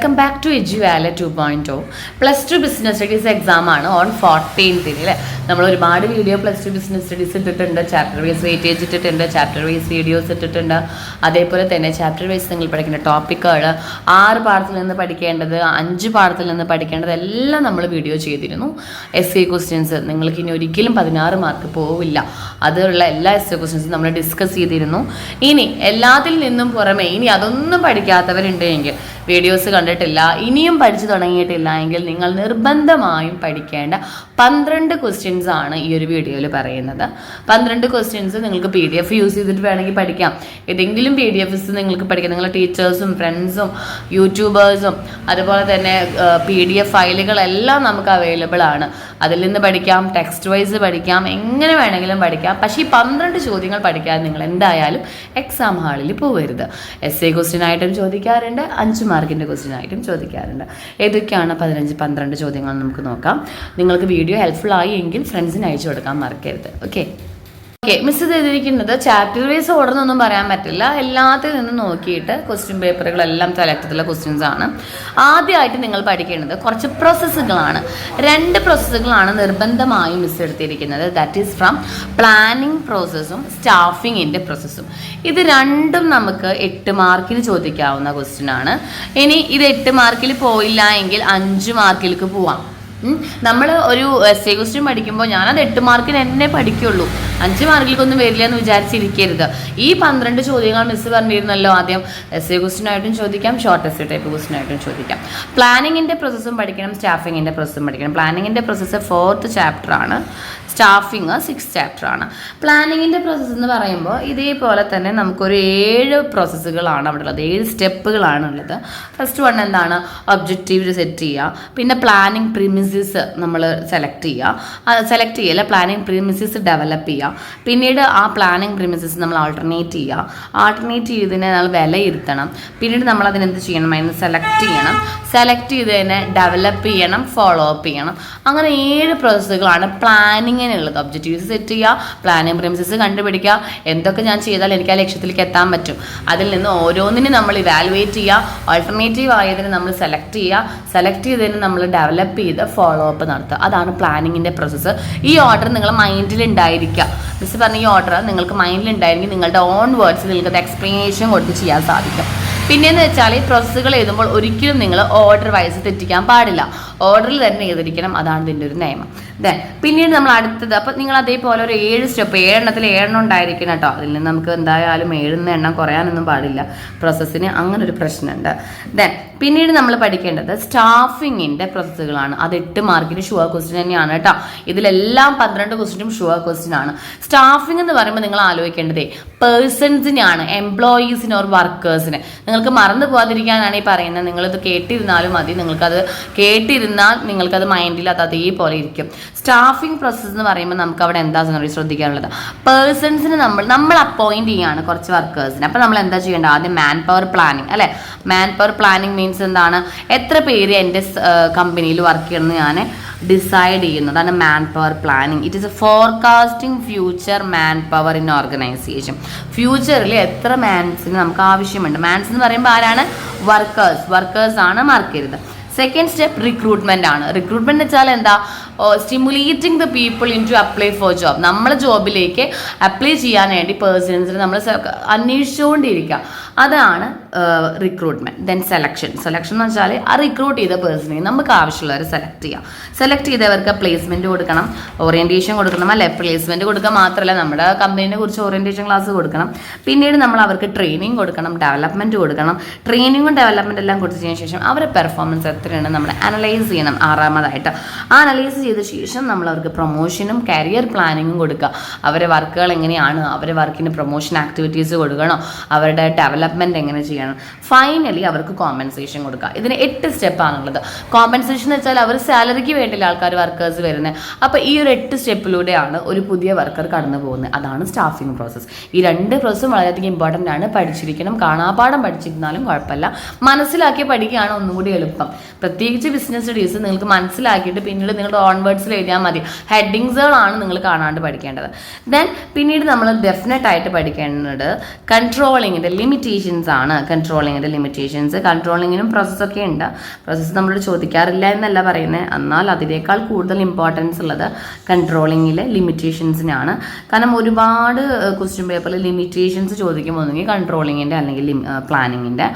Welcome back to Eduvala 2.0. +2 business studies exam ആണ് on 14th അല്ലേ. നമ്മൾ ഒരുപാട് വീഡിയോ +2 ബിസിനസ് സ്റ്റഡീസ് ഇട്ടിട്ടുണ്ട്, ചാപ്റ്റർ വൈസ് വെയിറ്റേജ് ഇട്ടിട്ടുണ്ട്, ചാപ്റ്റർ വൈസ് വീഡിയോസ് ഇട്ടിട്ടുണ്ട്. അതേപോലെ തന്നെ ചാപ്റ്റർ വൈസ് നിങ്ങൾ പഠിക്കുന്ന ടോപ്പിക്കുകൾ 6 പാഠത്തിൽ നിന്ന് പഠിക്കേണ്ടത്, 5 പാഠത്തിൽ നിന്ന് പഠിക്കേണ്ടത് എല്ലാം നമ്മൾ വീഡിയോ ചെയ്തിരുന്നു. essay ക്വസ്റ്റ്യൻസ് നിങ്ങൾക്ക് ഇനി ഒരിക്കലും 16 മാർക്ക് പോവില്ല, അതുള്ള എല്ലാ essay ക്വസ്റ്റ്യൻസും നമ്മൾ ഡിസ്കസ് ചെയ്തിരുന്നു. ഇനി എല്ലാത്തിൽ നിന്നും പുറമെ ഇനി അതൊന്നും പഠിക്കാത്തവരുണ്ടെങ്കിൽ, വീഡിയോസ് കണ്ടിട്ടില്ല, ഇനിയും പഠിച്ചു തുടങ്ങിയിട്ടില്ല എങ്കിൽ നിങ്ങൾ നിർബന്ധമായും പഠിക്കേണ്ട 12 ക്വസ്റ്റ്യൻസ് ആണ് ഈ ഒരു വീഡിയോയിൽ പറയുന്നത്. 12 ക്വസ്റ്റ്യൻസ് നിങ്ങൾക്ക് PDF യൂസ് ചെയ്തിട്ട് വേണമെങ്കിൽ പഠിക്കാം. ഏതെങ്കിലും PDFs നിങ്ങൾക്ക് പഠിക്കാം. നിങ്ങളുടെ ടീച്ചേഴ്സും ഫ്രണ്ട്സും യൂട്യൂബേഴ്സും അതുപോലെ തന്നെ PDF ഫയലുകളെല്ലാം നമുക്ക് അവൈലബിൾ ആണ്. അതിൽ നിന്ന് പഠിക്കാം, ടെക്സ്റ്റ് വൈസ് പഠിക്കാം, എങ്ങനെ വേണമെങ്കിലും പഠിക്കാം. പക്ഷേ ഈ 12 ചോദ്യങ്ങൾ പഠിക്കാൻ നിങ്ങൾ എന്തായാലും എക്സാം ഹാളിൽ പോകരുത്. essay ക്വസ്റ്റ്യൻ ആയിട്ടും ചോദിക്കാറുണ്ട്, 5 മാർക്കിൻ്റെ ക്വസ്റ്റ്യൻ ആയിട്ടും ചോദിക്കാറുണ്ട്. ഏതൊക്കെയാണ് 15-12 ചോദ്യങ്ങൾ നമുക്ക് നോക്കാം. നിങ്ങൾക്ക് വീഡിയോ ഹെൽപ്ഫുൾ ആയി എങ്കിൽ ഫ്രണ്ട്സിന് അയച്ചു കൊടുക്കാൻ മറക്കരുത്. ഓക്കെ, മിസ് ചെയ്തിരിക്കുന്നത് ചാപ്റ്റർ വൈസ് ഓർഡറൊന്നും പറയാൻ പറ്റില്ല, എല്ലാത്തിൽ നിന്നും നോക്കിയിട്ട് ക്വസ്റ്റ്യൻ പേപ്പറുകളെല്ലാം സെലക്ട് ചെയ്തിട്ടുള്ള ക്വസ്റ്റ്യൻസ് ആണ്. ആദ്യമായിട്ട് നിങ്ങൾ പഠിക്കേണ്ടത് കുറച്ച് പ്രോസസ്സുകളാണ്. 2 പ്രോസസ്സുകളാണ് നിർബന്ധമായും മിസ് എടുത്തിരിക്കുന്നത്. ദാറ്റ് ഈസ് ഫ്രം പ്ലാനിങ് പ്രോസസ്സും സ്റ്റാഫിങ്ങിൻ്റെ പ്രോസസ്സും. ഇത് രണ്ടും നമുക്ക് 8 മാർക്കിന് ചോദിക്കാവുന്ന ക്വസ്റ്റ്യൻ ആണ്. ഇനി ഇത് 8 മാർക്കിൽ പോയില്ല എങ്കിൽ 5 മാർക്കിലേക്ക് പോവാം. നമ്മൾ ഒരു essay ക്വസ്റ്റ്യൻ പഠിക്കുമ്പോൾ ഞാനത് 8 മാർക്കിന് എന്നെ പഠിക്കുള്ളൂ, 5 മാർക്കിലേക്കൊന്നും വരില്ല എന്ന് വിചാരിച്ചിരിക്കരുത്. ഈ 12 ചോദ്യങ്ങൾ മിസ് പറഞ്ഞിരുന്നല്ലോ. ആദ്യം essay ക്വസ്റ്റ്യൻ ആയിട്ടും ചോദിക്കാം, ഷോർട്ട് essay ടൈപ്പ് ക്വസ്റ്റ്യൻ ആയിട്ടും ചോദിക്കാം. പ്ലാനിങ്ങിൻ്റെ പ്രോസസ്സും പഠിക്കണം, സ്റ്റാഫിങ്ങിൻ്റെ പ്രോസസ്സും പഠിക്കണം. പ്ലാനിങ്ങിൻ്റെ പ്രോസസ്സ് 4th ചാപ്റ്റർ ആണ്, സ്റ്റാഫിങ് 6th ചാപ്റ്റർ ആണ്. പ്ലാനിങ്ങിൻ്റെ പ്രോസസ്സ് എന്ന് പറയുമ്പോൾ ഇതേപോലെ തന്നെ നമുക്കൊരു 7 പ്രോസസ്സുകളാണ് അവിടെ ഉള്ളത്, 7 സ്റ്റെപ്പുകളാണ് ഉള്ളത്. ഫസ്റ്റ് വൺ എന്താണ്? ഒബ്ജക്റ്റീവ് സെറ്റ് ചെയ്യുക, പിന്നെ പ്ലാനിങ് പ്രിമിസിസ് നമ്മൾ സെലക്ട് ചെയ്യല്ല, പ്ലാനിങ് പ്രിമിസിസ് ഡെവലപ്പ് ചെയ്യുക, പിന്നീട് ആ പ്ലാനിങ് പ്രിമിസിസ് നമ്മൾ ആൾട്ടർനേറ്റ് ചെയ്തതിനെ നമ്മൾ വിലയിരുത്തണം, പിന്നീട് നമ്മൾ അതിനെന്ത് ചെയ്യണം? അതിന് സെലക്ട് ചെയ്തതിനെ ഡെവലപ്പ് ചെയ്യണം, ഫോളോ അപ്പ് ചെയ്യണം. അങ്ങനെ 7 പ്രോസസ്സുകളാണ് പ്ലാനിങ്ങിനുള്ളത്. ഒബ്ജക്റ്റീവ്സ് സെറ്റ് ചെയ്യുക, പ്ലാനിങ് പ്രിമിസിസ് കണ്ടുപിടിക്കുക, എന്തൊക്കെ ഞാൻ ചെയ്താൽ എനിക്ക് ആ ലക്ഷ്യത്തിലേക്ക് എത്താൻ പറ്റും, അതിൽ നിന്ന് ഓരോന്നിനും നമ്മൾ ഇവാലുവേറ്റ് ചെയ്യുക, ഓൾട്ടർനേറ്റീവ് ആയതിന് നമ്മൾ സെലക്ട് ചെയ്തതിന് നമ്മൾ ഡെവലപ്പ് ചെയ്ത് ഫോളോ അപ്പ് നടത്തുക. അതാണ് പ്ലാനിങ്ങിൻ്റെ പ്രോസസ്സ്. ഈ ഓർഡർ നിങ്ങൾ മൈൻഡിൽ ഉണ്ടായിരിക്കുക. മിസ് പറഞ്ഞ ഈ ഓർഡർ നിങ്ങൾക്ക് മൈൻഡിൽ ഉണ്ടായിരിക്കും, നിങ്ങളുടെ ഓൺ വേർഡ്സ് നിങ്ങൾക്ക് എക്സ്പ്ലനേഷൻ കൊടുത്ത് ചെയ്യാൻ സാധിക്കും. പിന്നെയെന്ന് വെച്ചാൽ ഈ പ്രോസസ്സുകൾ എഴുതുമ്പോൾ ഒരിക്കലും നിങ്ങൾ ഓർഡർ വൈസ് തെറ്റിക്കാൻ പാടില്ല, ഓർഡറിൽ തന്നെ എഴുതിയിരിക്കണം. അതാണ് ഇതിൻ്റെ ഒരു നിയമം. പിന്നീട് നമ്മൾ അടുത്തത്, അപ്പം നിങ്ങൾ അതേപോലെ ഒരു 7 സ്റ്റെപ്പ്, 7 എണ്ണത്തിൽ 7 എണ്ണം ഉണ്ടായിരിക്കണം കേട്ടോ. അതിൽ നിന്ന് നമുക്ക് എന്തായാലും 7 എണ്ണം കുറയാനൊന്നും പാടില്ല, പ്രോസസ്സിന് അങ്ങനെ ഒരു പ്രശ്നമുണ്ട്. പിന്നീട് നമ്മൾ പഠിക്കേണ്ടത് സ്റ്റാഫിങ്ങിൻ്റെ പ്രോസസ്സുകളാണ്. അത് 8 മാർക്കിന് ഷുവർ ക്വസ്റ്റ്യൻ തന്നെയാണ് കേട്ടോ. ഇതിലെല്ലാം 12 ക്വസ്റ്റ്യനും ഷുവർ ക്വസ്റ്റ്യൻ ആണ്. സ്റ്റാഫിംഗ് എന്ന് പറയുമ്പോൾ നിങ്ങൾ ആലോചിക്കേണ്ടതേ പേഴ്സൺസിനെയാണ്, എംപ്ലോയീസിന് ഓർ വർക്കേഴ്സിന്. നിങ്ങൾക്ക് മറന്നു പോകാതിരിക്കാനാണ് ഈ പറയുന്നത്. നിങ്ങളിത് കേട്ടിരുന്നാലും മതി, കേട്ടിരുന്നാൽ നിങ്ങൾക്കത് മൈൻഡിൽ അത് അതേപോലെ ഇരിക്കും. സ്റ്റാഫിംഗ് പ്രോസസ്സ് എന്ന് പറയുമ്പോൾ നമുക്ക് അവിടെ എന്താ ശ്രദ്ധിക്കാനുള്ളത്? പേഴ്സൺസിന് നമ്മൾ അപ്പോയിന്റ് ചെയ്യാണ് കുറച്ച് വർക്കേഴ്സിന്. അപ്പോൾ നമ്മൾ എന്താ ചെയ്യേണ്ടത്? ആദ്യം മാൻ പവർ പ്ലാനിങ് അല്ലേ. മാൻ പവർ പ്ലാനിങ് മീൻസ് എന്താണ്? എത്ര പേര് എൻ്റെ കമ്പനിയിൽ വർക്ക് ചെയ്യണമെന്ന് ഞാൻ ഡിസൈഡ് ചെയ്യുന്നതാണ് man power planning. It is A forecasting future man power in organisation. ഫ്യൂച്ചറിൽ എത്ര മാൻസിന് നമുക്ക് ആവശ്യമുണ്ട്. മാൻസ് എന്ന് പറയുമ്പോൾ ആരാണ്? വർക്കേഴ്സ് ആണ്, മറക്കരുത്. സെക്കൻഡ് സ്റ്റെപ്പ് റിക്രൂട്ട്മെന്റ് ആണ്. റിക്രൂട്ട്മെന്റ് വെച്ചാൽ എന്താ? Stimulating the people in to apply for job. നമ്മളെ ജോബിലേക്ക് അപ്ലൈ ചെയ്യാൻ വേണ്ടി പേഴ്സൺസിന് നമ്മൾ അന്വേഷിച്ചുകൊണ്ടിരിക്കുക, അതാണ് റിക്രൂട്ട്മെന്റ്. ദെൻ സെലക്ഷൻ എന്ന് വെച്ചാൽ ആ റിക്രൂട്ട് ചെയ്ത പേഴ്സണെ നമുക്ക് ആവശ്യമുള്ളവരെ സെലക്ട് ചെയ്തവർക്ക് പ്ലേസ്മെന്റ് കൊടുക്കണം, ഓറിയന്റേഷൻ കൊടുക്കണം അല്ലെ. പ്ലേസ്മെന്റ് കൊടുക്കുക മാത്രമല്ല, നമ്മുടെ കമ്പനീനെ കുറിച്ച് ഓറിയന്റേഷൻ ക്ലാസ് കൊടുക്കണം. പിന്നീട് നമ്മൾ അവർക്ക് ട്രെയിനിങ് കൊടുക്കണം, ഡെവലപ്മെന്റ് കൊടുക്കണം. ട്രെയിനിങ്ങും ഡെവലപ്മെന്റ് എല്ലാം കൊടുത്തതിന് ശേഷം അവരുടെ പെർഫോമൻസ് എത്രയാണ് നമ്മൾ അനലൈസ് ചെയ്യണം. 6ാമതായിട്ട് ആ അനലൈസ് ചെയ്ത ശേഷം നമ്മൾ അവർക്ക് പ്രൊമോഷനും കരിയർ പ്ലാനിങ്ങും കൊടുക്കുക. അവരുടെ വർക്കുകൾ എങ്ങനെയാണ്, അവരുടെ വർക്കിന് പ്രൊമോഷൻ ആക്ടിവിറ്റീസ് കൊടുക്കണോ, അവരുടെ ഡെവലപ്മെന്റ് എങ്ങനെ ചെയ്യണം. ഫൈനലി അവർക്ക് കോമ്പൻസേഷൻ കൊടുക്കുക. ഇതിന് 8 സ്റ്റെപ്പാണുള്ളത്. കോമ്പൻസേഷൻ എന്ന് വെച്ചാൽ അവർ സാലറിക്ക് വേണ്ടിയുള്ള ആൾക്കാർ വർക്കേഴ്സ് വരുന്നത്. അപ്പോൾ ഈ ഒരു 8 സ്റ്റെപ്പിലൂടെയാണ് ഒരു പുതിയ വർക്കർ കടന്നു പോകുന്നത്. അതാണ് സ്റ്റാഫിംഗ് പ്രോസസ്സ്. ഈ 2 പ്രോസസ്സും വളരെയധികം ഇമ്പോർട്ടൻ്റ് ആണ്. പഠിച്ചിരിക്കണം. കാണാപ്പാഠം പഠിച്ചിരുന്നാലും കുഴപ്പമില്ല, മനസ്സിലാക്കി പഠിക്കുകയാണ് ഒന്നും കൂടി എളുപ്പം. പ്രത്യേകിച്ച് ബിസിനസ് സ്റ്റഡീസ് നിങ്ങൾക്ക് മനസ്സിലാക്കിയിട്ട് പിന്നീട് നിങ്ങളുടെ ഓൺവേർഡ്സിൽ എഴുതിയാൽ മതി. ഹെഡിങ്സുകളാണ് നിങ്ങൾ കാണാണ്ട് പഠിക്കേണ്ടത്. ദെൻ പിന്നീട് നമ്മൾ ഡെഫിനറ്റ് ആയിട്ട് പഠിക്കേണ്ടത് കൺട്രോളിങ്ങിൻ്റെ ലിമിറ്റേഷൻസ് ആണ്. കൺട്രോളിങ്ങിൻ്റെ ലിമിറ്റേഷൻസ്. കൺട്രോളിങ്ങിനും പ്രോസസ്സൊക്കെ ഉണ്ട്. പ്രോസസ്സ് നമ്മളോട് ചോദിക്കാറില്ല എന്നല്ല പറയുന്നത്, എന്നാൽ അതിനേക്കാൾ കൂടുതൽ ഇമ്പോർട്ടൻസ് ഉള്ളത് കൺട്രോളിങ്ങിലെ ലിമിറ്റേഷൻസിനാണ്. കാരണം ഒരുപാട് ക്വസ്റ്റ്യൻ പേപ്പറിൽ ലിമിറ്റേഷൻസ് ചോദിക്കുമ്പോൾ ഒന്നുകിൽ കൺട്രോളിങ്ങിൻ്റെ അല്ലെങ്കിൽ പ്ലാനിങ്ങിൻ്റെ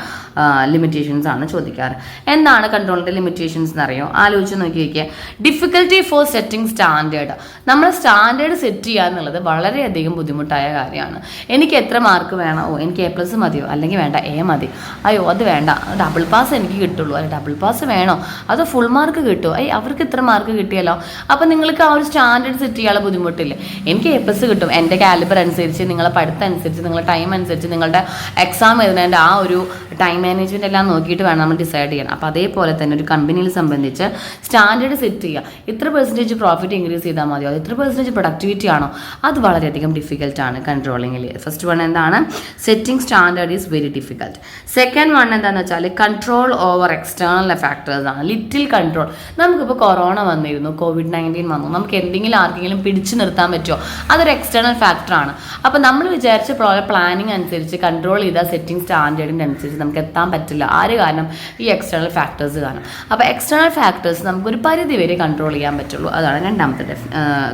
ലിമിറ്റേഷൻസ് ആണ് ചോദിക്കാറ്. എന്താണ് കൺട്രോളിൻ്റെ ലിമിറ്റേഷൻസ് എന്നറിയോ? ആലോചിച്ച് നോക്കി വയ്ക്കുക. Difficulty four setting standard. നമ്മൾ സ്റ്റാൻഡേർഡ് സെറ്റ് ചെയ്യുക എന്നുള്ളത് വളരെയധികം ബുദ്ധിമുട്ടായ കാര്യമാണ്. എനിക്ക് എത്ര മാർക്ക് വേണോ? എനിക്ക് A+ മതിയോ? അല്ലെങ്കിൽ വേണ്ട A മതി. അയ്യോ അത് വേണ്ട, ഡബിൾ പാസ് എനിക്ക് കിട്ടുള്ളൂ. അല്ലെ ഡബിൾ പാസ് വേണോ? അത് ഫുൾ മാർക്ക് കിട്ടുമോ? അവർക്ക് ഇത്ര മാർക്ക് കിട്ടിയല്ലോ. അപ്പം നിങ്ങൾക്ക് ആ ഒരു സ്റ്റാൻഡേർഡ് സെറ്റ് ചെയ്യാനുള്ള ബുദ്ധിമുട്ടില്ലേ? എനിക്ക് A+ കിട്ടും, എൻ്റെ കാലിബർ അനുസരിച്ച്, നിങ്ങളെ പഠിത്തം അനുസരിച്ച്, നിങ്ങളുടെ ടൈം അനുസരിച്ച്, നിങ്ങളുടെ എക്സാം എഴുതുന്നതിൻ്റെ ആ ഒരു ടൈം മാനേജ്മെൻറ്റ് എല്ലാം നോക്കിയിട്ട് വേണം നമ്മൾ ഡിസൈഡ് ചെയ്യാൻ. അപ്പോൾ അതേപോലെ തന്നെ ഒരു കമ്പനിയിൽ സംബന്ധിച്ച് സ്റ്റാൻഡേർഡ് സെറ്റ് ചെയ്യുക. ഇത്ര പെർസെൻറ്റേജ് പ്രോഫിറ്റ് ഇൻക്രീസ് ചെയ്താൽ മതിയോ? ഇത്ര പെർസെൻറ്റേജ് പ്രൊഡക്ടിവിറ്റി ആണോ? അത് വളരെയധികം ഡിഫിക്കൽട്ടാണ് കൺട്രോളിങ്ങിൽ. ഫസ്റ്റ് വൺ എന്താണ്? Setting standard is very difficult. Second one എന്താണെന്ന് വെച്ചാൽ കൺട്രോൾ ഓവർ എക്സ്റ്റേണൽ ഫാക്ടേഴ്സ് ആണ്. Little control. നമുക്കിപ്പോൾ കൊറോണ വന്നിരുന്നു, COVID-19 വന്നു, നമുക്ക് എന്തെങ്കിലും ആർക്കെങ്കിലും പിടിച്ചു നിർത്താൻ പറ്റുമോ? അതൊരു എക്സ്റ്റേണൽ ഫാക്ടറാണ്. അപ്പോൾ നമ്മൾ വിചാരിച്ച പ്ലാനിങ് അനുസരിച്ച് കൺട്രോൾ ചെയ്താൽ സെറ്റിംഗ് സ്റ്റാൻഡേർഡിൻ്റെ അനുസരിച്ച് നമുക്ക് എത്താൻ പറ്റില്ല. ആര് കാരണം? ഈ എക്സ്റ്റേണൽ ഫാക്ടേഴ്സ് കാരണം. അപ്പോൾ എക്സ്റ്റേണൽ ഫാക്ടേഴ്സ് നമുക്കൊരു പരിധി വരെ കൺട്രോൾ ചെയ്യാൻ പറ്റുള്ളൂ. അതാണ് രണ്ടാമത്തെ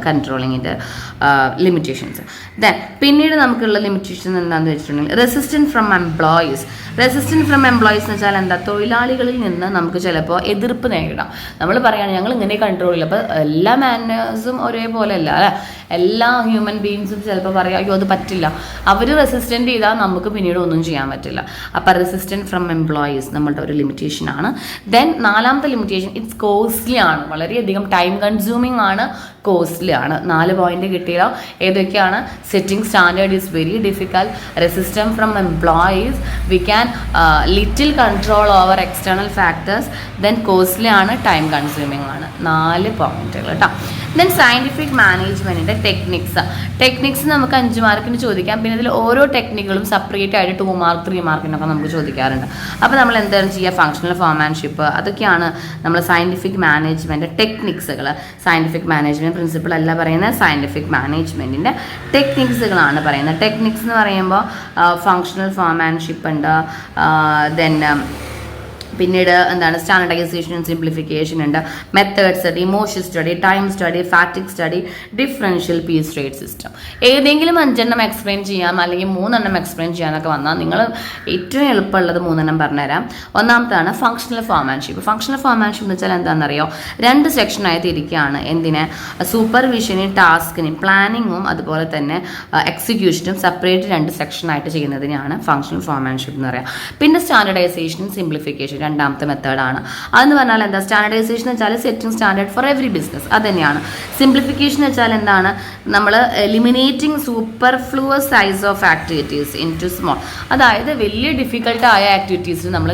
കൺട്രോളിങ്ങിൻ്റെ ലിമിറ്റേഷൻസ്. ദെൻ പിന്നീട് നമുക്കുള്ള ലിമിറ്റേഷൻ എന്താണെന്ന് വെച്ചിട്ടുണ്ടെങ്കിൽ resistance from employees. Resistance from employees എന്ന് വെച്ചാൽ എന്താ? തൊഴിലാളികളിൽ നിന്ന് നമുക്ക് ചിലപ്പോൾ എതിർപ്പ് നേരിടാം. നമ്മൾ പറയുകയാണ് ഞങ്ങൾ ഇങ്ങനെ കൺട്രോൾ ചെയ്യില്ല. അപ്പോൾ എല്ലാ മാനേഴ്സും ഒരേപോലെ അല്ല അല്ലേ? എല്ലാ ഹ്യൂമൻ ബീങ്സും ചിലപ്പോൾ പറയാം അയ്യോ അത് പറ്റില്ല. അവർ റെസിസ്റ്റൻ്റ് ചെയ്താൽ നമുക്ക് പിന്നീട് ഒന്നും ചെയ്യാൻ പറ്റില്ല. അപ്പോൾ റെസിസ്റ്റൻസ് ഫ്രം എംപ്ലോയീസ് നമ്മളുടെ ഒരു ലിമിറ്റേഷൻ ആണ്. ദെൻ നാലാമത്തെ ലിമിറ്റേഷൻ ഇറ്റ്സ് കോസ്റ്റ്ലി ആണ്. വളരെയധികം ടൈം കൺസ്യൂമിങ് ആണ്, കോസ്റ്റ്ലി ആണ്. 4 പോയിന്റ് കിട്ടിയല്ലോ. ഏതൊക്കെയാണ്? Setting standard is very difficult, resistance from employees, we can little control over external factors, then costly ആണ്, ടൈം കൺസ്യൂമിങ് ആണ്. 4 പോയിന്റുകൾ കേട്ടോ. ദെൻ സയൻറ്റിഫിക് മാനേജ്മെൻറ്റിൻ്റെ ടെക്നിക്സ് നമുക്ക് 5 മാർക്കിന് ചോദിക്കാം. പിന്നെ ഇതിൽ ഓരോ ടെക്നിക്കുകളും സെപ്പറേറ്റ് ആയിട്ട് 2 മാർക്ക് 3 മാർക്കിനൊക്കെ നമുക്ക് ചോദിക്കാറുണ്ട്. അപ്പോൾ നമ്മൾ എന്താണ് ചെയ്യുക? ഫങ്ഷണൽ ഫോമാൻഷിപ്പ്, അതൊക്കെയാണ് നമ്മൾ സയൻറ്റിഫിക് മാനേജ്മെൻറ്റ് ടെക്നിക്സുകൾ. സയൻറ്റിഫിക് മാനേജ്മെൻറ്റ് പ്രിൻസിപ്പിൾ അല്ല പറയുന്നത്, സയൻറ്റിഫിക് മാനേജ്മെൻറ്റിൻ്റെ ടെക്നിക്സുകളാണ് പറയുന്നത്. ടെക്നിക്സ് എന്ന് പറയുമ്പോൾ ഫങ്ഷണൽ ഫോമാൻഷിപ്പ് ഉണ്ട്, ദെൻ പിന്നീട് എന്താണ് സ്റ്റാൻഡർഡൈസേഷൻ ആൻഡ് സിംപ്ലിഫിക്കേഷൻ ഉണ്ട്, method study, motion study, time study, fatigue study, differential piece rate system. ഏതെങ്കിലും 5 എക്സ്പ്ലെയിൻ ചെയ്യാം അല്ലെങ്കിൽ 3 എക്സ്പ്ലെയിൻ ചെയ്യാനൊക്കെ വന്നാൽ നിങ്ങൾ ഏറ്റവും എളുപ്പമുള്ളത് 3 പറഞ്ഞുതരാം. ഒന്നാമത്താണ് ഫങ്ഷണൽ ഫോമാൻഷിപ്പ്. ഫങ്ഷണൽ ഫോമാൻഷിപ്പ് എന്ന് വെച്ചാൽ എന്താണെന്നറിയോ? 2 സെക്ഷനായി തിരിക്കുകയാണ്. എന്തിന്? സൂപ്പർവിഷനും ടാസ്കിനും, പ്ലാനിങ്ങും അതുപോലെ തന്നെ എക്സിക്യൂഷനും സെപ്പറേറ്റ് 2 സെക്ഷനായിട്ട് ചെയ്യുന്നതിനാണ് ഫങ്ഷണൽ ഫോമാൻഷിപ്പ് എന്ന് പറയുക. പിന്നെ സ്റ്റാൻഡർഡൈസേഷനും സിംപ്ലിഫിക്കേഷൻ രണ്ടാമത്തെ മെത്തേഡാണ്. അതെന്ന് പറഞ്ഞാൽ എന്താ? സ്റ്റാൻഡർഡൈസേഷൻ വെച്ചാൽ setting standard for every business, അത് തന്നെയാണ്. സിംപ്ലിഫിക്കേഷൻ വെച്ചാൽ എന്താണ്? നമ്മൾ eliminating superfluous size of activities in to small. അതായത് വലിയ ഡിഫിക്കൽട്ടായ ആക്ടിവിറ്റീസ് നമ്മൾ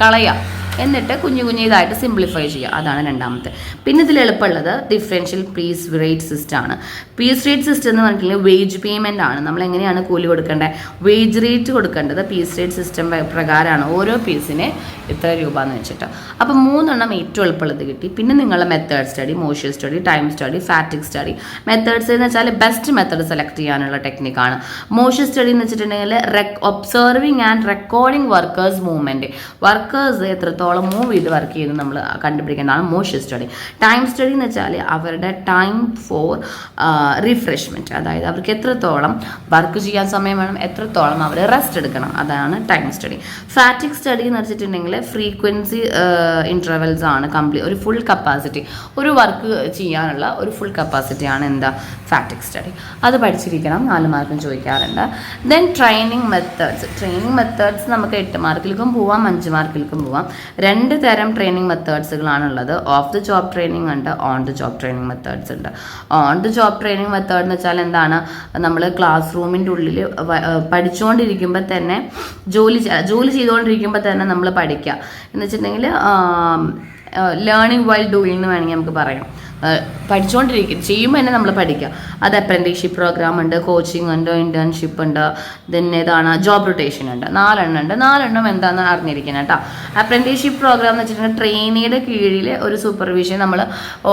കളയുക, എന്നിട്ട് കുഞ്ഞു ഇതായിട്ട് സിംപ്ലിഫൈ ചെയ്യുക. അതാണ് രണ്ടാമത്തെ. പിന്നെ ഇതിൽ എളുപ്പമുള്ളത് ഡിഫറൻഷ്യൽ പീസ് റേറ്റ് സിസ്റ്റം ആണ്. പീസ് റേറ്റ് സിസ്റ്റം എന്ന് പറഞ്ഞിട്ടുണ്ടെങ്കിൽ വേജ് പേയ്മെൻ്റ് ആണ്. നമ്മൾ എങ്ങനെയാണ് കൂലി കൊടുക്കേണ്ടത്? വേജ് റേറ്റ് കൊടുക്കേണ്ടത് പീസ് റേറ്റ് സിസ്റ്റം പ്രകാരമാണ്. ഓരോ പീസിന് ഇത്ര രൂപ എന്ന് വെച്ചിട്ട്. അപ്പോൾ 3 ഏറ്റവും എളുപ്പമുള്ളത് കിട്ടി. പിന്നെ നിങ്ങളുടെ method study, motion study, time study, fatigue study. Methods എന്ന് വെച്ചാൽ ബെസ്റ്റ് മെത്തേഡ് സെലക്ട് ചെയ്യാനുള്ള ടെക്നിക്കാണ്. മോഷൻ സ്റ്റഡി എന്ന് വെച്ചിട്ടുണ്ടെങ്കിൽ observing and recording workers movement. Workers എത്രത്തോളം മൂവ് ചെയ്ത് വർക്ക് ചെയ്ത് നമ്മൾ കണ്ടുപിടിക്കേണ്ടതാണ് മോഷൻ സ്റ്റഡി. ടൈം സ്റ്റഡി എന്ന് വെച്ചാൽ അവരുടെ ടൈം ഫോർ റിഫ്രഷ്മെൻറ്റ്, അതായത് അവർക്ക് എത്രത്തോളം വർക്ക് ചെയ്യാൻ സമയം വേണം, എത്രത്തോളം അവർ റെസ്റ്റ് എടുക്കണം, അതാണ് ടൈം സ്റ്റഡി. ഫാറ്റിക് സ്റ്റഡി എന്ന് വെച്ചിട്ടുണ്ടെങ്കിൽ ഫ്രീക്വൻസി ഇൻ്റർവെൽസ് ആണ്. ഒരു ഫുൾ കപ്പാസിറ്റി, ഒരു വർക്ക് ചെയ്യാനുള്ള ഒരു ഫുൾ കപ്പാസിറ്റിയാണ് എന്താ? ഫാറ്റിക് സ്റ്റഡി. അത് പഠിച്ചിരിക്കണം, 4 മാർക്കും ചോദിക്കാറുണ്ട്. ദെൻ ട്രെയിനിങ് മെത്തേഡ്സ് നമുക്ക് 8 മാർക്കിലേക്കും പോവാം, 5 മാർക്കിലേക്കും പോവാം. 2 തരം ട്രെയിനിങ് മെത്തേഡ്സുകളാണുള്ളത്. ഓഫ് ദി ജോബ് ട്രെയിനിങ് ഉണ്ട്, on the job training methods ഉണ്ട്. On the job training method എന്ന് വെച്ചാൽ എന്താണ്? നമ്മൾ ക്ലാസ് റൂമിൻ്റെ ഉള്ളിൽ പഠിച്ചുകൊണ്ടിരിക്കുമ്പോൾ തന്നെ ജോലി ചെയ്തുകൊണ്ടിരിക്കുമ്പോൾ തന്നെ നമ്മൾ പഠിക്കുക എന്ന് വെച്ചിട്ടുണ്ടെങ്കിൽ ലേണിംഗ് വൈൽ ഡൂയിങ് എന്ന് വേണമെങ്കിൽ നമുക്ക് പറയാം. ചെയ്യുമ്പോൾ തന്നെ നമ്മൾ പഠിക്കുക. അത് അപ്രന്റീസ്ഷിപ്പ് പ്രോഗ്രാം ഉണ്ട്, കോച്ചിങ് ഉണ്ട്, ഇന്റേൺഷിപ്പ് ഉണ്ട്, ദെൻ ഏതാണ് ജോബ് റൊട്ടേഷൻ ഉണ്ട്. 4 ഉണ്ട്. 4 എന്താണെന്ന് അറിഞ്ഞിരിക്കണം കേട്ടോ. അപ്രന്റീസ്ഷിപ്പ് പ്രോഗ്രാം എന്ന് വെച്ചിട്ടുണ്ടെങ്കിൽ ട്രെയിനിയുടെ കീഴിൽ ഒരു സൂപ്പർവിഷൻ, നമ്മൾ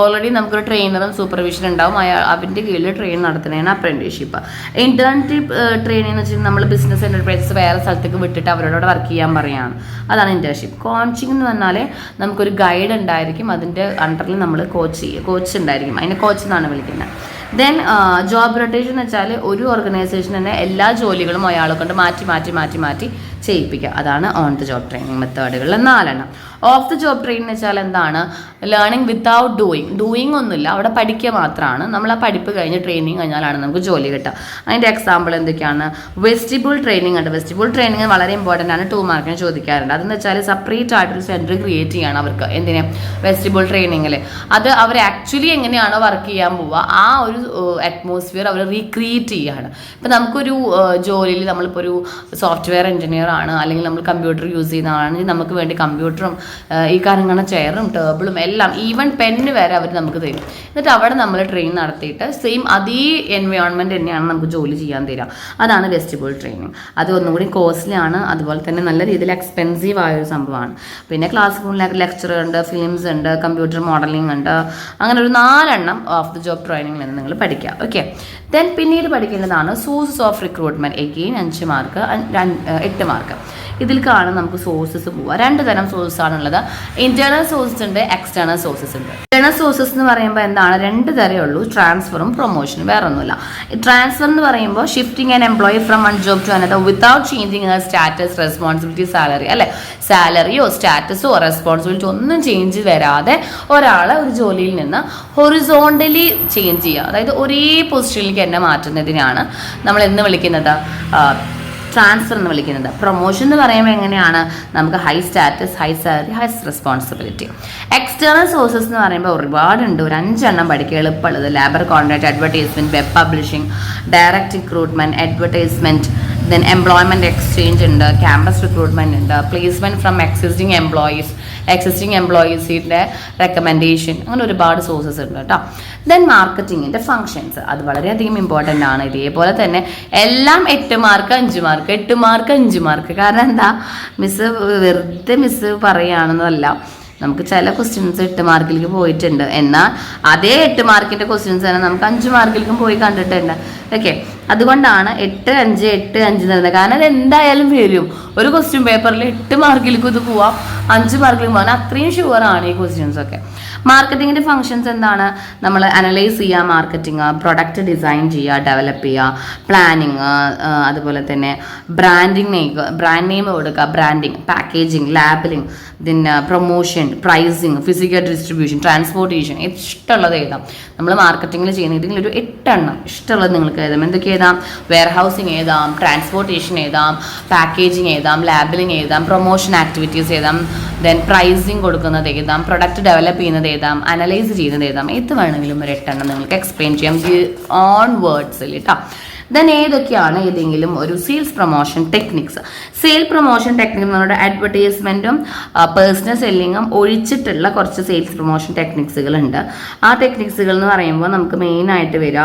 ഓൾറെഡി നമുക്കൊരു ട്രെയിനറും സൂപ്പർവിഷൻ ഉണ്ടാവും, അവൻ്റെ കീഴിൽ ട്രെയിൻ നടത്തുന്നതാണ് അപ്രന്റീസ്ഷിപ്പ്. ഇന്റേൺഷിപ്പ് ട്രെയിനിങ് എന്ന് വെച്ചിട്ടുണ്ടെങ്കിൽ നമ്മൾ ബിസിനസ് എന്റർപ്രൈസസ് വേറെ സ്ഥലത്തേക്ക് വിട്ടിട്ട് അവരോട് വർക്ക് ചെയ്യാൻ പറയുകയാണ്, അതാണ് ഇന്റേൺഷിപ്പ്. കോച്ചിങ് എന്ന് പറഞ്ഞാൽ നമുക്കൊരു ഗൈഡ് ഉണ്ടായിരിക്കും, അതിൻ്റെ അണ്ടറിൽ നമ്മൾ കോച്ച് ഉണ്ടായിരിക്കും, അതിനെ കോച്ച് എന്നാണ് വിളിക്കുന്നത്. ദെൻ ജോബ് റൊട്ടേഷൻ എന്ന് വെച്ചാൽ ഒരു ഓർഗനൈസേഷൻ തന്നെ എല്ലാ ജോലികളും അയാളെ കൊണ്ട് മാറ്റി ചെയ്യിപ്പിക്കുക, അതാണ് ഓൺ ദ ജോബ് ട്രെയിനിങ് മെത്തേഡുകളിൽ 4. ഓഫ് ദ ജോബ് ട്രെയിനിങ് എന്ന് വെച്ചാൽ എന്താണ്? ലേണിംഗ് വിത്തൗട്ട് ഡൂയിങ് ഒന്നുമില്ല, അവിടെ പഠിക്കുക മാത്രമാണ്. നമ്മൾ ആ പഠിപ്പ് കഴിഞ്ഞ് ട്രെയിനിങ് കഴിഞ്ഞാലാണ് നമുക്ക് ജോലി കിട്ടുക. അതിൻ്റെ എക്സാമ്പിൾ എന്തൊക്കെയാണ്? വെസ്റ്റിബിൾ ട്രെയിനിങ് ഉണ്ട്. വെസ്റ്റിബിൾ ട്രെയിനിങ് വളരെ ഇമ്പോർട്ടൻ്റ് ആണ്, 2 മാർക്കിന് ചോദിക്കാറുണ്ട്. അതെന്ന് വെച്ചാൽ സെപ്പറേറ്റ് ആയിട്ടൊരു സെൻറ്റർ ക്രിയേറ്റ് ചെയ്യണം അവർക്ക്. എന്തിനാ? വെസ്റ്റിബിൾ ട്രെയിനിങ്ങിൽ അത് അവർ ആക്ച്വലി എങ്ങനെയാണോ വർക്ക് ചെയ്യാൻ പോവുക ആ ഒരു അറ്റ്മോസ്ഫിയർ അവർ റീക്രിയേറ്റ് ചെയ്യുകയാണ്. ഇപ്പം നമുക്കൊരു ജോലിയിൽ നമ്മളിപ്പോൾ ഒരു സോഫ്റ്റ്വെയർ എഞ്ചിനീയർ ആണ്, അല്ലെങ്കിൽ നമ്മൾ കമ്പ്യൂട്ടർ യൂസ് ചെയ്യുന്ന ആളാണെങ്കിൽ നമുക്ക് വേണ്ടി കമ്പ്യൂട്ടറും ഈ കറങ്ങണ ചെയറും ടേബിളും എല്ലാം, ഈവൻ പെന്ന് വരെ അവർ നമുക്ക് തരും. എന്നിട്ട് അവിടെ നമ്മൾ ട്രെയിൻ നടത്തിയിട്ട് സെയിം അതേ എൻവയോൺമെൻറ്റ് തന്നെയാണ് നമുക്ക് ജോലി ചെയ്യാൻ തരിക. അതാണ് വെസ്റ്റിബിൾ ട്രെയിനിങ്. അത് ഒന്നും കൂടി കോസ്റ്റ്ലി ആണ്, അതുപോലെ തന്നെ നല്ല രീതിയിൽ എക്സ്പെൻസീവ് ആയൊരു സംഭവമാണ്. പിന്നെ ക്ലാസ് റൂമിൽ ലെക്ചർ ഉണ്ട്, ഫിലിംസ് ഉണ്ട്, കമ്പ്യൂട്ടർ മോഡലിംഗ് ഉണ്ട്, അങ്ങനെ ഒരു 4 ഓഫ് ദി ജോബ് ട്രെയിനിങ്ങിൽ നിന്ന് നിങ്ങൾ പഠിക്കുക. ഓക്കെ, ദെൻ പിന്നീട് പഠിക്കേണ്ടതാണ് sources of recruitment. Again 5 mark, 8 mark. ഇതിലേക്കാണ് നമുക്ക് സോഴ്സസ് പോവുക. 2 തരം സോഴ്സസ് ആണുള്ളത്. ഇന്റേണൽ സോഴ്സസ് ഉണ്ട്, എക്സ്റ്റേണൽ സോഴ്സസ് ഉണ്ട്. ഇന്റേണൽ സോഴ്സസ് എന്ന് പറയുമ്പോൾ എന്താണ്? 2 തരമേ ഉള്ളൂ, ട്രാൻസ്ഫറും പ്രൊമോഷനും, വേറെ ഒന്നുമില്ല. ട്രാൻസ്ഫർ എന്ന് പറയുമ്പോൾ shifting an employee from one job to another without changing her status, responsibility, salary, അല്ലെ? സാലറിയോ സ്റ്റാറ്റസോ റെസ്പോൺസിബിലിറ്റി ഒന്നും ചേഞ്ച് വരാതെ ഒരാളെ ഒരു ജോലിയിൽ നിന്ന് ഹൊറിസോണ്ടലി ചേഞ്ച് ചെയ്യുക, അതായത് ഒരേ പൊസിഷനിലേക്ക് തന്നെ മാറ്റുന്നതിനാണ് നമ്മൾ എന്ന് വിളിക്കുന്നത് ട്രാൻസ്ഫർ എന്ന് വിളിക്കുന്നത്. പ്രൊമോഷൻ എന്ന് പറയുമ്പോൾ എങ്ങനെയാണ്? നമുക്ക് high status, high salary, high responsibility. External sources എന്ന് പറയുമ്പോൾ ഒരുപാടുണ്ട്, ഒരു 5 പഠിക്കുക എളുപ്പമുള്ളത്. Labour contract, advertisement, web publishing, direct recruitment, advertisement, then employment exchange ഉണ്ട്, ക്യാമ്പസ് റിക്രൂട്ട്മെന്റ് ഉണ്ട്, പ്ലേസ്മെന്റ് ഫ്രം എക്സിസ്റ്റിംഗ് എംപ്ലോയീസിൻ്റെ റെക്കമെൻഡേഷൻ, അങ്ങനെ ഒരുപാട് സോഴ്സസ് ഉണ്ട് കേട്ടോ. ദെൻ മാർക്കറ്റിങ്ങിൻ്റെ ഫങ്ഷൻസ്, അത് വളരെയധികം ഇമ്പോർട്ടൻ്റ് ആണ്. ഇതേപോലെ തന്നെ എല്ലാം 8 മാർക്ക് 5 മാർക്ക് 8 മാർക്ക് 5 മാർക്ക്. കാരണം എന്താ? മിസ്സ് പറയുകയാണെന്നല്ല, നമുക്ക് ചില ക്വസ്റ്റ്യൻസ് 8 മാർക്കിലേക്ക് പോയിട്ടുണ്ട്, എന്നാൽ അതേ 8 മാർക്കിൻ്റെ ക്വസ്റ്റ്യൻസ് തന്നെ നമുക്ക് 5 മാർക്കിലേക്കും പോയി കണ്ടിട്ടുണ്ട്. ഓക്കെ, അതുകൊണ്ടാണ് 8, 5, 8, 5 തരുന്നത്. കാരണം അത് എന്തായാലും വരും. ഒരു ക്വസ്റ്റ്യൻ പേപ്പറിൽ 8 മാർക്കിലേക്കും ഇത് പോവാം, 5 മാർക്കിലേക്കും പോകാൻ അത്രയും ഷുവറാണ് ഈ ക്വസ്റ്റ്യൻസ് ഒക്കെ. മാർക്കറ്റിങ്ങിൻ്റെ ഫങ്ഷൻസ് എന്താണ്? നമ്മൾ അനലൈസ് ചെയ്യുക, മാർക്കറ്റിംഗ്, പ്രൊഡക്റ്റ് ഡിസൈൻ ചെയ്യുക, ഡെവലപ്പ് ചെയ്യുക, പ്ലാനിങ്, അതുപോലെ തന്നെ ബ്രാൻഡ് നെയിം കൊടുക്കുക, ബ്രാൻഡിങ്, പാക്കേജിങ്, ലാബലിംഗ്, പിന്നെ promotion, pricing, physical distribution, transportation, ഇഷ്ടമുള്ളത് എഴുതാം. നമ്മൾ മാർക്കറ്റിങ്ങിൽ ചെയ്യുന്ന ഇതിൽ ഒരു 8 ഇഷ്ടമുള്ളത് നിങ്ങൾക്ക് എഴുതാം. എന്തൊക്കെ എഴുതാം? വെയർഹൗസിങ് എഴുതാം, ട്രാൻസ്പോർട്ടേഷൻ എഴുതാം, പാക്കേജിങ് എഴുതാം, ലാബലിംഗ് എഴുതാം, പ്രൊമോഷൻ ആക്ടിവിറ്റീസ് എഴുതാം, ദെൻ പ്രൈസിങ് കൊടുക്കുന്നത് എഴുതാം, പ്രൊഡക്റ്റ് ഡെവലപ്പ് ചെയ്യുന്നത് എഴുതാം, അനലൈസ് ചെയ്യുന്നത് എഴുതാം. ഏത് വേണമെങ്കിലും ഒരു 8 നിങ്ങൾക്ക് എക്സ്പ്ലെയിൻ ചെയ്യാം ഓൺ വേർഡ്സിൽ കേട്ടോ. ദെൻ ഏതൊക്കെയാണ് ഏതെങ്കിലും ഒരു sales promotion techniques? Sale promotion techniques നമ്മുടെ അഡ്വർടൈസ്മെൻറ്റും പേഴ്സണൽ സെല്ലിങ്ങും ഒഴിച്ചിട്ടുള്ള കുറച്ച് സെയിൽസ് പ്രൊമോഷൻ ടെക്നിക്സുകളുണ്ട്. ആ ടെക്നിക്സുകൾ എന്ന് പറയുമ്പോൾ നമുക്ക് മെയിനായിട്ട് വരിക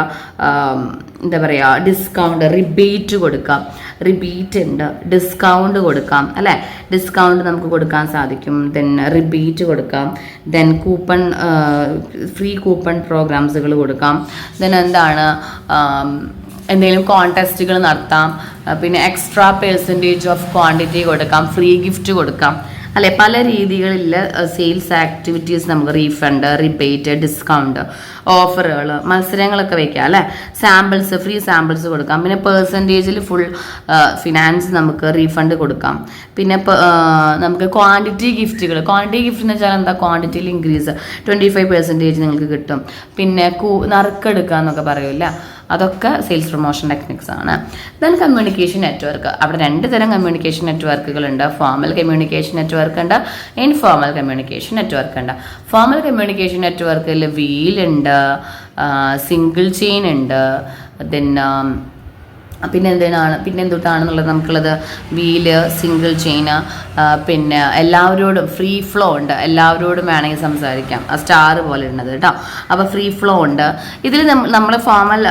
എന്താ പറയുക, ഡിസ്കൗണ്ട്, റിബേറ്റ് കൊടുക്കാം. റിബേറ്റ് ഉണ്ട്, ഡിസ്കൗണ്ട് കൊടുക്കാം, അല്ലേ? ഡിസ്കൗണ്ട് നമുക്ക് കൊടുക്കാൻ സാധിക്കും. ദെൻ റിബേറ്റ് കൊടുക്കാം. ദെൻ കൂപ്പൺ, ഫ്രീ കൂപ്പൺ പ്രോഗ്രാംസുകൾ കൊടുക്കാം. ദെൻ എന്താണ്, എന്തെങ്കിലും കോൺടെസ്റ്റുകൾ നടത്താം. പിന്നെ എക്സ്ട്രാ പെർസെൻറ്റേജ് ഓഫ് ക്വാണ്ടിറ്റി കൊടുക്കാം, ഫ്രീ ഗിഫ്റ്റ് കൊടുക്കാം, അല്ലെ? പല രീതികളിൽ സെയിൽസ് ആക്ടിവിറ്റീസ് നമുക്ക് റീഫണ്ട്, റിബേറ്റ്, ഡിസ്കൗണ്ട്, ഓഫറുകൾ, മത്സരങ്ങളൊക്കെ വയ്ക്കാം, അല്ലേ? സാമ്പിൾസ്, ഫ്രീ സാമ്പിൾസ് കൊടുക്കാം. പിന്നെ പെർസെൻറ്റേജിൽ ഫുൾ ഫിനാൻസ് നമുക്ക് റീഫണ്ട് കൊടുക്കാം. പിന്നെ നമുക്ക് ക്വാണ്ടിറ്റി ഗിഫ്റ്റുകൾ, ക്വാണ്ടിറ്റി ഗിഫ്റ്റ് എന്ന് വെച്ചാൽ എന്താ? ക്വാണ്ടിറ്റിയിൽ ഇൻക്രീസ് 25% നിങ്ങൾക്ക് കിട്ടും. പിന്നെ നറുക്കെടുക്കുക എന്നൊക്കെ പറയൂല, അതൊക്കെ സെയിൽസ് പ്രൊമോഷൻ ടെക്നിക്സ് ആണ്. ദെൻ കമ്മ്യൂണിക്കേഷൻ നെറ്റ്വർക്ക്, അവിടെ 2 തരം കമ്മ്യൂണിക്കേഷൻ നെറ്റ്വർക്കുകളുണ്ട്. ഫോർമൽ കമ്മ്യൂണിക്കേഷൻ നെറ്റ്വർക്ക് ഉണ്ട്, ഇൻഫോർമൽ കമ്മ്യൂണിക്കേഷൻ നെറ്റ്വർക്ക് ഉണ്ട്. ഫോർമൽ കമ്മ്യൂണിക്കേഷൻ നെറ്റ്വർക്കിൽ വീൽ ഉണ്ട്, സിംഗിൾ ചെയിൻ ഉണ്ട്, ദെൻ പിന്നെ എന്തുട്ടാണെന്നുള്ളത് നമുക്കുള്ളത് വീല്, സിംഗിൾ ചെയിന്, പിന്നെ എല്ലാവരോടും ഫ്രീ ഫ്ലോ ഉണ്ട്, എല്ലാവരോടും വേണമെങ്കിൽ സംസാരിക്കാം, സ്റ്റാർ പോലെ ഇടുന്നത് കേട്ടോ. അപ്പോൾ ഫ്രീ ഫ്ലോ ഉണ്ട്. ഇതിൽ നമ്മൾ ഫോർമൽ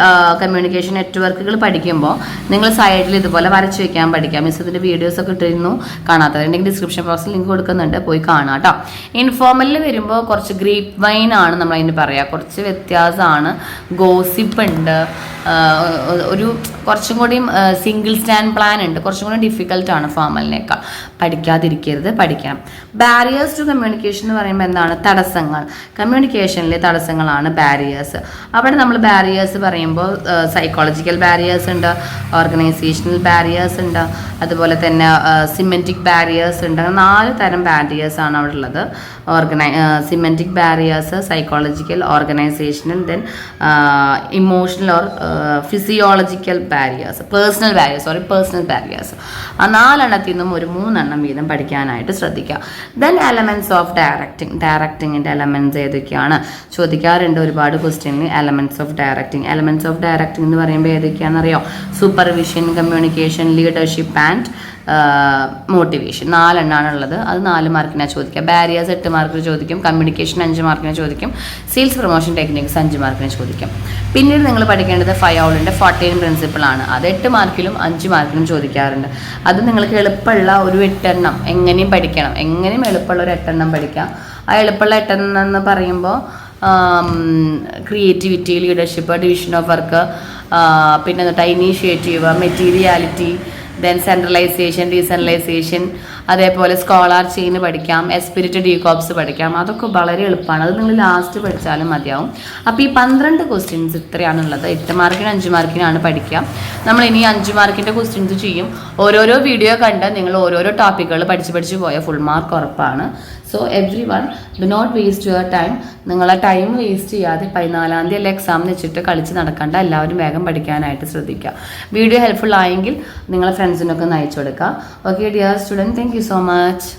കമ്മ്യൂണിക്കേഷൻ നെറ്റ്വർക്കുകൾ പഠിക്കുമ്പോൾ നിങ്ങൾ സൈഡിൽ ഇതുപോലെ വരച്ച് വയ്ക്കാൻ പഠിക്കാം. മിസ് ഇതിൻ്റെ വീഡിയോസൊക്കെ ഇട്ടിരുന്നു, കാണാത്തതുണ്ടെങ്കിൽ ഡിസ്ക്രിപ്ഷൻ ബോക്സിൽ ലിങ്ക് കൊടുക്കുന്നുണ്ട്, പോയി കാണാം കേട്ടോ. ഇൻഫോർമലിൽ വരുമ്പോൾ കുറച്ച് ഗ്രേപ്പ് വൈൻ ആണ് നമ്മളതിന് പറയുക, കുറച്ച് വ്യത്യാസമാണ്. ഗോസിപ്പ് ഉണ്ട്, ഒരു കുറച്ചും കൂടിയും സിംഗിൾ സ്റ്റാൻഡ് പ്ലാൻ ഉണ്ട്, കുറച്ചും കൂടി ഡിഫിക്കൽട്ടാണ് ഫോർമലിനേക്കാൾ. പഠിക്കാതിരിക്കരുത്, പഠിക്കണം. ബാരിയേഴ്സ് ടു കമ്മ്യൂണിക്കേഷൻ എന്ന് പറയുമ്പോൾ എന്താണ്? തടസ്സങ്ങൾ. കമ്മ്യൂണിക്കേഷനിലെ തടസ്സങ്ങളാണ് ബാരിയേഴ്സ്. അവിടെ നമ്മൾ ബാരിയേഴ്സ് പറയുമ്പോൾ സൈക്കോളജിക്കൽ ബാരിയേഴ്സ് ഉണ്ട്, ഓർഗനൈസേഷണൽ ബാരിയേഴ്സ് ഉണ്ട്, അതുപോലെ തന്നെ സിമെൻറ്റിക് ബാരിയേഴ്സ് ഉണ്ട്. 4 തരം ബാരിയേഴ്സ് ആണ് അവിടെ ഉള്ളത്. സിമെൻറ്റിക് barriers, psychological, organisational, then emotional or physiological barriers, personal barriers. ആ 4 എണ്ണത്തിൽ നിന്നും ഒരു 3 എണ്ണം വീതം പഠിക്കാനായിട്ട് ശ്രദ്ധിക്കുക. ദെൻ എലമെൻറ്റ്സ് ഓഫ് ഡയറക്റ്റിങ്ങിൻ്റെ എലമെൻറ്റ്സ് ഏതൊക്കെയാണ് ചോദിക്കാറുണ്ട് ഒരുപാട് ക്വസ്റ്റ്യനിൽ. എലമെൻറ്റ്സ് ഓഫ് ഡയറക്റ്റിംഗ് എന്ന് പറയുമ്പോൾ ഏതൊക്കെയാണെന്നറിയോ? Supervision, communication, leadership and motivation. 4 എണ്ണമാണ് ഉള്ളത്. അത് 4 മാർക്കിനാണ് ചോദിക്കുക. ബാരിയേഴ്സ് 8 മാർക്കിന് ചോദിക്കും, കമ്മ്യൂണിക്കേഷൻ 5 മാർക്കിന് ചോദിക്കും, സെയിൽസ് പ്രൊമോഷൻ ടെക്നിക്സ് 5 മാർക്കിന് ചോദിക്കും. പിന്നീട് നിങ്ങൾ പഠിക്കേണ്ടത് ഫയോളിൻ്റെ 14 പ്രിൻസിപ്പിളാണ്. അത് 8 മാർക്കിലും 5 മാർക്കിലും ചോദിക്കാറുണ്ട്. അത് നിങ്ങൾക്ക് എളുപ്പമുള്ള ഒരു 8 എണ്ണം എങ്ങനെയും പഠിക്കണം, എങ്ങനെയും എളുപ്പമുള്ള ഒരു 8 എണ്ണം പഠിക്കാം. ആ എളുപ്പമുള്ള 8 എണ്ണം എന്ന് പറയുമ്പോൾ creativity, leadership, division of work, പിന്നെ initiative, materiality, then centralisation, decentralisation, അതേപോലെ സ്കോളാർ ചെയിൻ പഠിക്കാം, എസ്പിരിറ്റ് ഡീകോപ്സ് പഠിക്കാം. അതൊക്കെ വളരെ എളുപ്പമാണ്. അത് നിങ്ങൾ ലാസ്റ്റ് പഠിച്ചാലും മതിയാവും. അപ്പോൾ ഈ 12 ക്വസ്റ്റ്യൻസ് ഇത്രയാണുള്ളത്. 8 മാർക്കിന് 5 മാർക്കിനാണ് പഠിക്കുക. നമ്മൾ ഇനി 5 മാർക്കിൻ്റെ ക്വസ്റ്റ്യൻസ് ചെയ്യും. ഓരോരോ വീഡിയോ കണ്ട് നിങ്ങൾ ഓരോരോ ടോപ്പിക്കുകൾ പഠിച്ച് പോയാൽ ഫുൾ മാർക്ക് ഉറപ്പാണ്. So every one do not waste your time. നിങ്ങളെ ടൈം വേസ്റ്റ് ചെയ്യാതെ 14-ാം തീയതി എക്സാം വെച്ചിട്ട് കളിച്ച് നടക്കണ്ട. എല്ലാവരും വേഗം പഠിക്കാനായിട്ട് ശ്രദ്ധിക്കുക. വീഡിയോ ഹെൽപ്ഫുൾ ആയെങ്കിൽ നിങ്ങളെ ഫ്രണ്ട്സിനൊക്കെ ഒന്ന് അയച്ചു കൊടുക്കുക. Okay dear student, thank you so much.